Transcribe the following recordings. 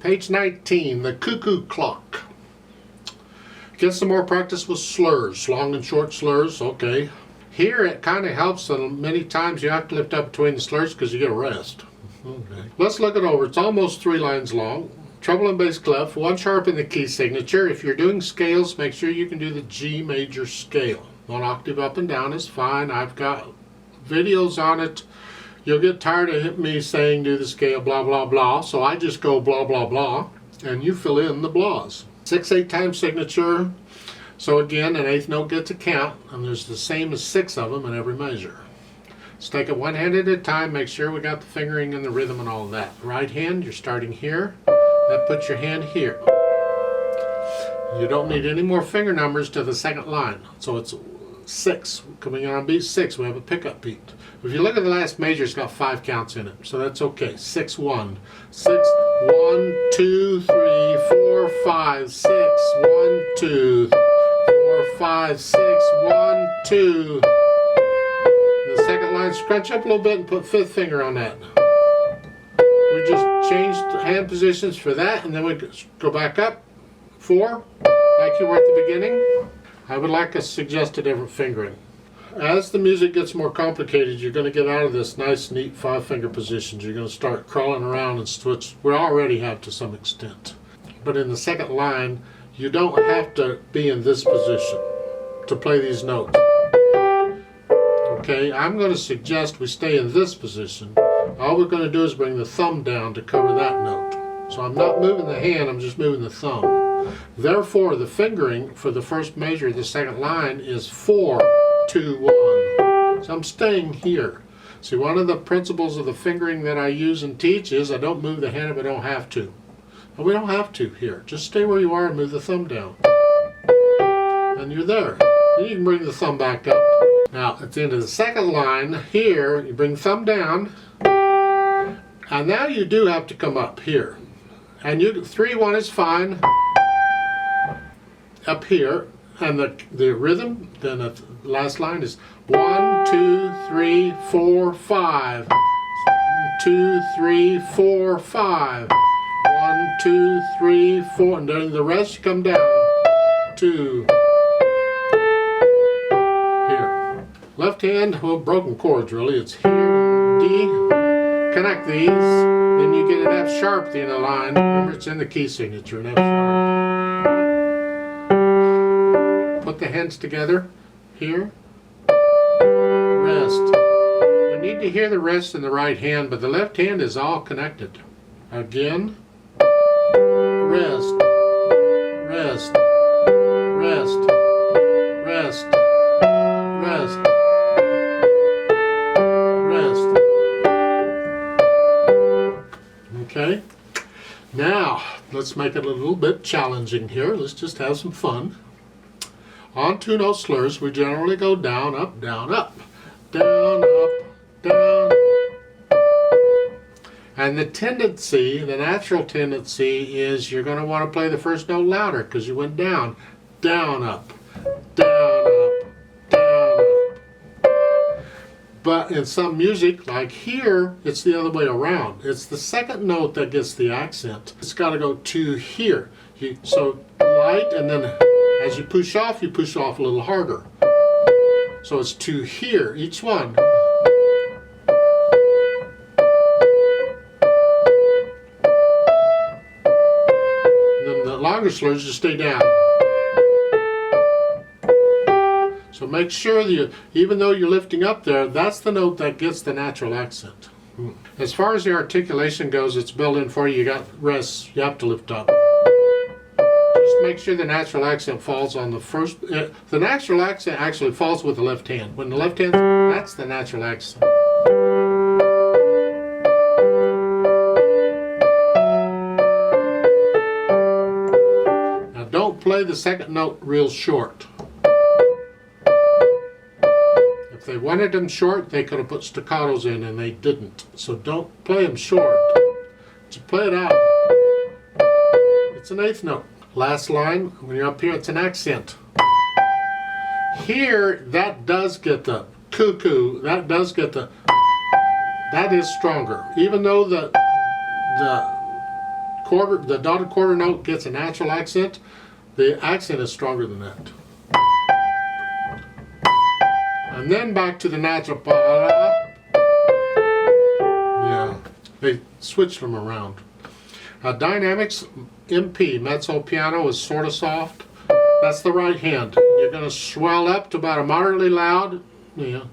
Page 19, the Cuckoo Clock. Get some more practice with slurs, long and short slurs, okay. Here it kind of helps, and many times you have to lift up between the slurs because you get a rest. Okay. Let's look it over. It's almost 3 lines long. Treble and bass clef, 1 sharp in the key signature. If you're doing scales, make sure you can do the G major scale. 1 octave up and down is fine. I've got videos on it. You'll get tired of me saying do the scale blah blah blah, so I just go blah blah blah and you fill in the blahs. 6/8 time signature, so again an 8th note gets a count, and there's the same as 6 of them in every measure. Let's take it one hand at a time, make sure we got the fingering and the rhythm and all that. Right hand, you're starting here, that puts your hand here. You don't need any more finger numbers to the second line, so it's 6. Coming on beat 6, we have a pickup beat. If you look at the last measure, it's got 5 counts in it, so that's okay. 6 1 6 1 2 3 4 5 6 1 2 4 5 6 1 2. The second line, scrunch up a little bit and put 5th finger on that. We just changed hand positions for that, and then we go back up 4 like you were at the beginning. I would like to suggest a different fingering. As the music gets more complicated, you're going to get out of this nice, neat 5-finger positions. You're going to start crawling around and switch. We already have to some extent. But in the second line, you don't have to be in this position to play these notes. Okay, I'm going to suggest we stay in this position. All we're going to do is bring the thumb down to cover that note. So I'm not moving the hand, I'm just moving the thumb. Therefore, the fingering for the first measure of the second line is 4 2 1. So I'm staying here. See, one of the principles of the fingering that I use and teach is I don't move the hand if I don't have to. And we don't have to here. Just stay where you are and move the thumb down. And you're there. Then you can bring the thumb back up. Now, at the end of the second line, here, you bring the thumb down. And now you do have to come up here. And 3 1 is fine. Up here. And the rhythm, then the last line is 1 2 3 4 5 2 3 4 5 1 2 3 4, and then the rest come down 2 here. Left hand, well, broken chords really. It's here, D. Connect these, then you get an F sharp at the end of the line. Remember, it's in the key signature, an F sharp. Put the hands together here. Rest. We need to hear the rest in the right hand, but the left hand is all connected. Again. Rest. Rest. Rest. Rest. Rest. Rest. Okay. Now, let's make it a little bit challenging here. Let's just have some fun. On 2-note slurs, we generally go down, up, down, up. Down, up, down. And the tendency, the natural tendency is you're going to want to play the first note louder because you went down. Down, up, down, up, down, up. But in some music, like here, it's the other way around. It's the second note that gets the accent. It's got to go to here. So light, and then as you push off a little harder. So it's to here, each one. And then the longer slurs just stay down. So make sure that even though you're lifting up there, that's the note that gets the natural accent. As far as the articulation goes, it's built in for you. You got rests, you have to lift up. Make sure the natural accent falls on the first. The natural accent actually falls with the left hand. When the left hand, that's the natural accent. Now don't play the second note real short. If they wanted them short, they could have put staccatos in, and they didn't. So don't play them short. Just play it out. It's an 8th note. Last line, when you're up here, it's an accent. Here, that does get the cuckoo, that does get the, that is stronger. Even though the the dotted quarter note gets a natural accent, the accent is stronger than that. And then back to the natural. Yeah, they switched them around. Dynamics, MP, mezzo piano, is sort of soft. That's the right hand. You're going to swell up to about a moderately loud, yeah,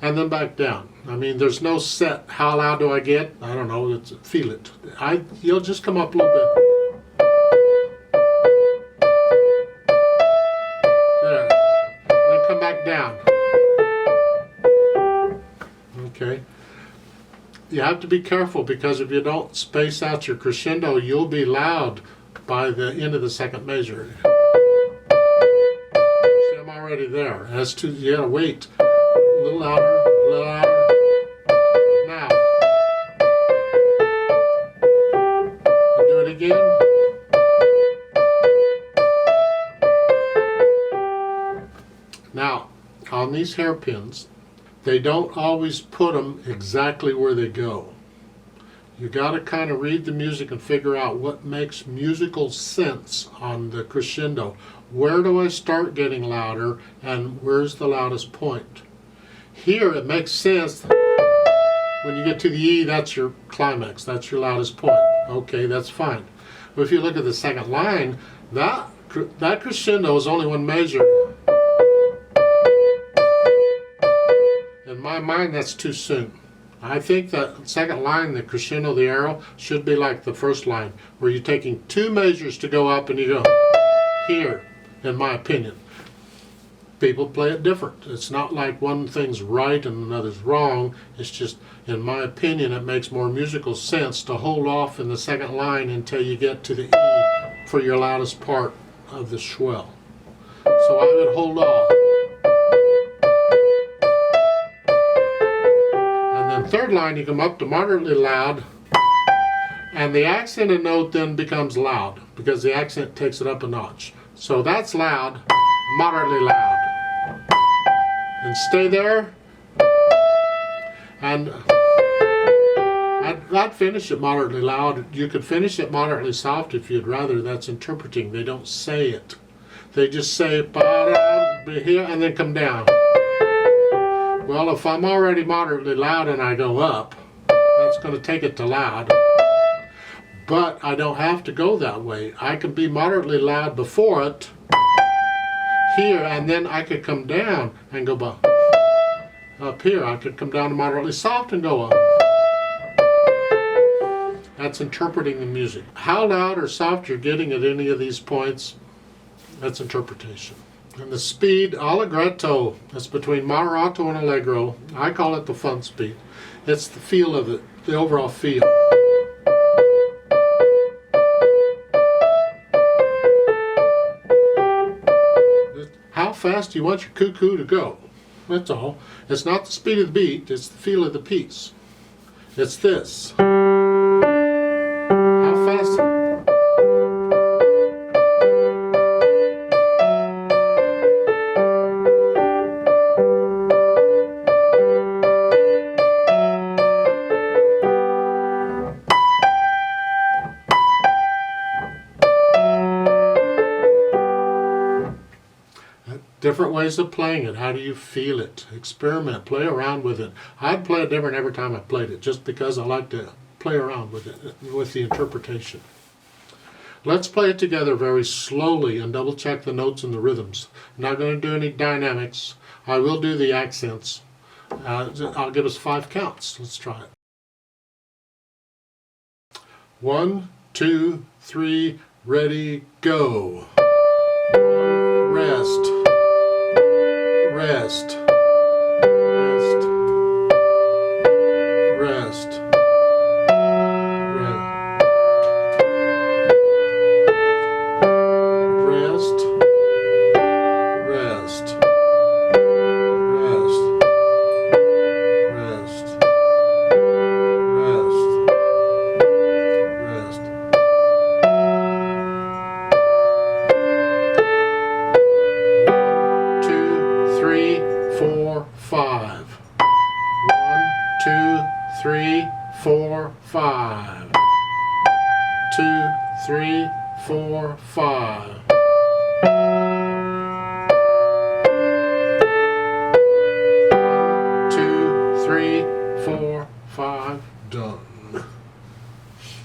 and then back down. I mean, there's no set, how loud do I get? I don't know, feel it. You'll just come up a little bit. There. Then come back down. Okay. You have to be careful, because if you don't space out your crescendo, you'll be loud by the end of the second measure. See, I'm already there. You gotta wait. A little louder, a little louder. Now. And do it again. Now, on these hairpins, they don't always put them exactly where they go. You got to kind of read the music and figure out what makes musical sense on the crescendo. Where do I start getting louder, and where's the loudest point? Here it makes sense. When you get to the E, that's your climax, that's your loudest point. Okay, that's fine. But if you look at the second line, that crescendo is only one measure. In my mind, that's too soon. I think that second line, the crescendo, the arrow, should be like the first line, where you're taking 2 measures to go up and you go here, in my opinion. People play it different. It's not like one thing's right and another's wrong. It's just, in my opinion, it makes more musical sense to hold off in the second line until you get to the E for your loudest part of the swell. So I would hold off. Third line, you come up to moderately loud, and the accented note then becomes loud because the accent takes it up a notch. So that's loud, moderately loud. And stay there. And I'd finish it moderately loud. You could finish it moderately soft if you'd rather. That's interpreting. They don't say it. They just say ba-da, here, and then come down. Well, if I'm already moderately loud and I go up, that's going to take it to loud. But I don't have to go that way. I can be moderately loud before it, here, and then I could come down and go up here. I could come down to moderately soft and go up. That's interpreting the music. How loud or soft you're getting at any of these points, that's interpretation. And the speed, allegretto, that's between moderato and allegro. I call it the fun speed. It's the feel of it, the overall feel. How fast do you want your cuckoo to go? That's all. It's not the speed of the beat, it's the feel of the piece. It's this. How fast? Different ways of playing it. How do you feel it? Experiment. Play around with it. I'd play it different every time I played it, just because I like to play around with it, with the interpretation. Let's play it together very slowly and double check the notes and the rhythms. I'm not going to do any dynamics. I will do the accents. I'll give us 5 counts. Let's try it. 1, 2, 3, ready, go. Rest. Rest, rest, rest, rest, rest, rest, rest, rest, rest. 2, 3, 2, 3, 4, 5. 2, 3, 4, 5. Done.